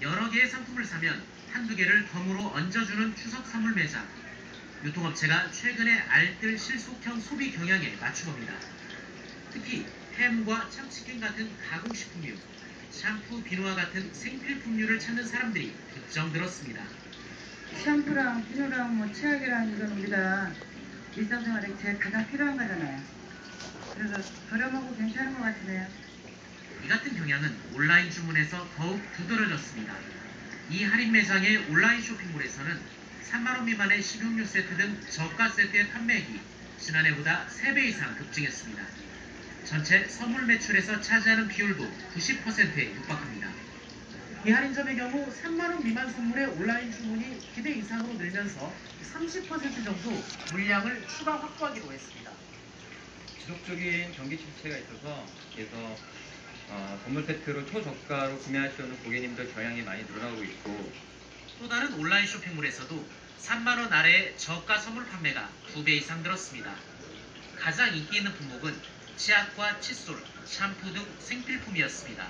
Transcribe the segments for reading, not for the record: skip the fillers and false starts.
여러 개의 상품을 사면 한두 개를 덤으로 얹어주는 추석 선물 매장. 유통업체가 최근에 알뜰 실속형 소비 경향에 맞춘 겁니다. 특히 햄과 참치캔 같은 가공식품류, 샴푸, 비누와 같은 생필품류를 찾는 사람들이 부쩍 늘었습니다. 샴푸랑 비누랑 치약이랑 이건 우리가 일상생활에 제일 가장 필요한 거잖아요. 그래서 저렴하고 괜찮은 것 같으네요. 이 같은 경향은 온라인 주문에서 더욱 두드러졌습니다. 이 할인 매장의 온라인 쇼핑몰에서는 3만원 미만의 식용유 세트 등 저가 세트의 판매액이 지난해보다 3배 이상 급증했습니다. 전체 선물 매출에서 차지하는 비율도 90%에 육박합니다. 이 할인점의 경우 3만원 미만 선물의 온라인 주문이 기대 이상으로 늘면서 30% 정도 물량을 추가 확보하기로 했습니다. 지속적인 경기 침체가 있어서 그래서 선물 세트로 초저가로 구매할 수 있는 고객님들 경향이 많이 늘어나고 있고, 또 다른 온라인 쇼핑몰에서도 3만원 아래의 저가 선물 판매가 2배 이상 늘었습니다. 가장 인기 있는 품목은 치약과 칫솔, 샴푸 등 생필품이었습니다.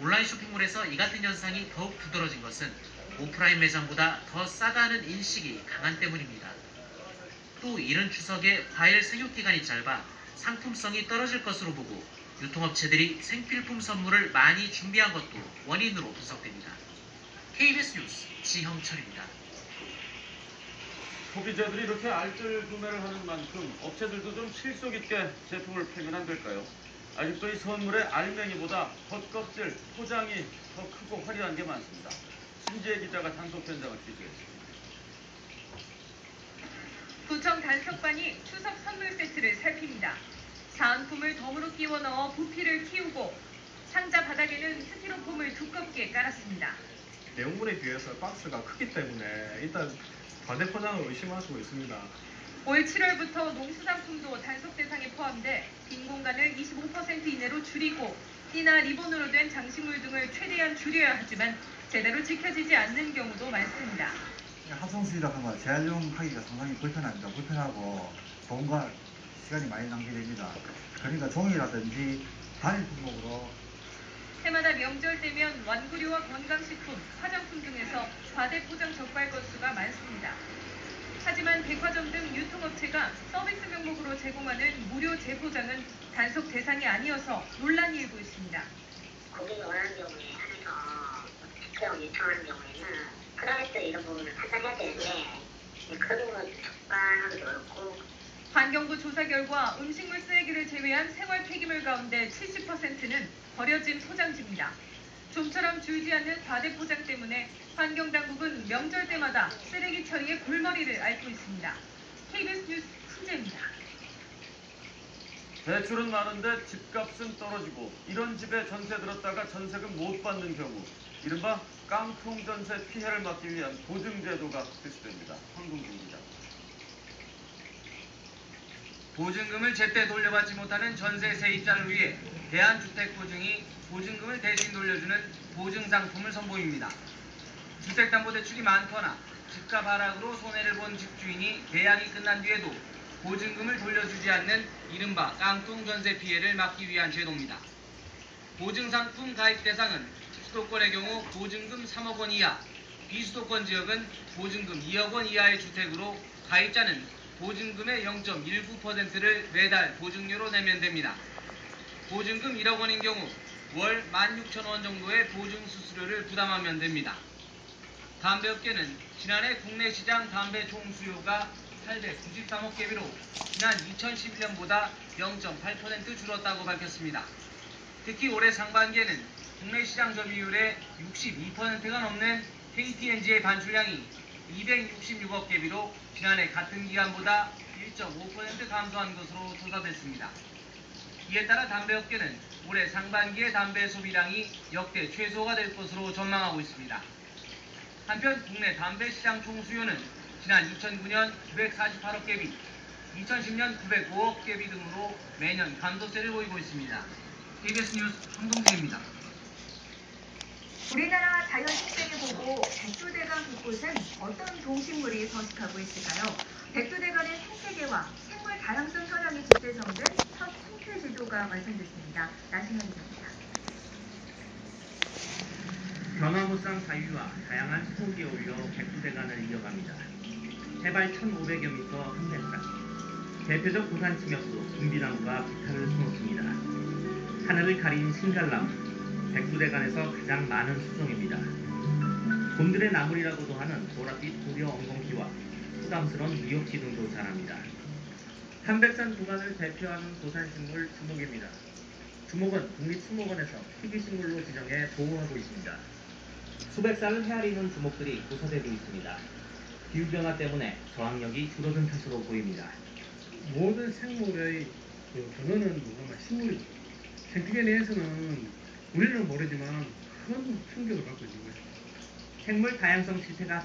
온라인 쇼핑몰에서 이 같은 현상이 더욱 두드러진 것은 오프라인 매장보다 더 싸다는 인식이 강한 때문입니다. 또 이른 추석에 과일 생육기간이 짧아 상품성이 떨어질 것으로 보고 유통업체들이 생필품 선물을 많이 준비한 것도 원인으로 분석됩니다. KBS 뉴스 지형철입니다. 소비자들이 이렇게 알뜰 구매를 하는 만큼 업체들도 좀 실속 있게 제품을 팔면 안 될까요? 아직도 이 선물의 알맹이보다 겉껍질, 포장이 더 크고 화려한 게 많습니다. 신지혜 기자가 단속 현장을 취재했습니다. 구청 단속반이 추석 선물 세트를 살핍니다. 사은품을 덤으로 끼워 넣어 부피를 키우고 상자 바닥에는 스티로폼을 두껍게 깔았습니다. 내용물에 비해서 박스가 크기 때문에 일단 과대 포장을 의심하시고 있습니다. 올 7월부터 농수산품도 단속 대상에 포함돼 빈 공간을 25% 이내로 줄이고 띠나 리본으로 된 장식물 등을 최대한 줄여야 하지만 제대로 지켜지지 않는 경우도 많습니다. 합성수지라고 하면 재활용하기가 상당히 불편합니다. 불편하고 돈과 시간이 많이 낭비됩니다. 그러니까 종이라든지 단일 품목으로 해마다 명절 되면 완구류와 건강식품, 화장품 등에서 과대 포장 적발 건수가 많습니다. 하지만 백화점 등 유통업체가 서비스 명목으로 제공하는 무료 재포장은 단속 대상이 아니어서 논란이 일고 있습니다. 고객이 원하는 경우에 한해서 특정 요청하는 경우에는 프라이스 이런 부분을 판단해야 되는데 그런 부분은 적발하기도 어렵고. 환경부 조사 결과 음식물 쓰레기를 제외한 생활 폐기물 가운데 70%는 버려진 포장지입니다. 좀처럼 줄지 않는 과대 포장 때문에 환경당국은 명절 때마다 쓰레기 처리에 골머리를 앓고 있습니다. KBS 뉴스 신재입니다. 대출은 많은데 집값은 떨어지고 이런 집에 전세 들었다가 전세금 못 받는 경우 이른바 깡통 전세 피해를 막기 위한 보증제도가 실시됩니다. 황동준 기자. 보증금을 제때 돌려받지 못하는 전세 세입자를 위해 대한주택보증이 보증금을 대신 돌려주는 보증상품을 선보입니다. 주택담보대출이 많거나 집값 하락으로 손해를 본 집주인이 계약이 끝난 뒤에도 보증금을 돌려주지 않는 이른바 깡통 전세 피해를 막기 위한 제도입니다. 보증상품 가입 대상은 수도권의 경우 보증금 3억 원 이하, 비수도권 지역은 보증금 2억 원 이하의 주택으로 가입자는 보증금의 0.19%를 매달 보증료로 내면 됩니다. 보증금 1억 원인 경우 월 16,000원 정도의 보증수수료를 부담하면 됩니다. 담배업계는 지난해 국내 시장 담배 총수요가 893억 개비로 지난 2011년보다 0.8% 줄었다고 밝혔습니다. 특히 올해 상반기에는 국내 시장 점유율의 62%가 넘는 KT&G의 반출량이 266억 개비로 지난해 같은 기간보다 1.5% 감소한 것으로 조사됐습니다. 이에 따라 담배업계는 올해 상반기의 담배 소비량이 역대 최소가 될 것으로 전망하고 있습니다. 한편 국내 담배 시장 총수요는 지난 2009년 948억 개비, 2010년 905억 개비 등으로 매년 감소세를 보이고 있습니다. KBS 뉴스 황동진입니다. 우리나라 자연 식생을 보고 백두대간 곳곳은 어떤 동식물이 서식하고 있을까요? 백두대간의 생태계와 생물 다양성 현황이 집대성된 첫 생태 지도가 완성됐습니다. 나신현 기자입니다. 변화무쌍 광어상 바위와 다양한 수목이 어울려 백두대간을 이어갑니다. 해발 1,500여 미터 한백산. 대표적 고산 층엽수 금비나무가 비탈을 숨었습니다. 하늘을 가린 신갈나무, 백두대간에서 가장 많은 수종입니다. 곰들의 나물이라고도 하는 보랏빛 고려 엉겅퀴와 후담스러운 미역지 등도 자랍니다. 한백산 구간을 대표하는 고산식물 주목입니다. 주목은 국립수목원에서 희귀식물로 지정해 보호하고 있습니다. 수백 살을 헤아리는 주목들이 고사되고 있습니다. 기후변화 때문에 저항력이 줄어든 탓으로 보입니다. 모든 생물의 근원은 뭐냐면 식물이고 생태계 내에서는 우리는 모르지만 큰 충격을 받고 있는 거예요. 생물 다양성 실태가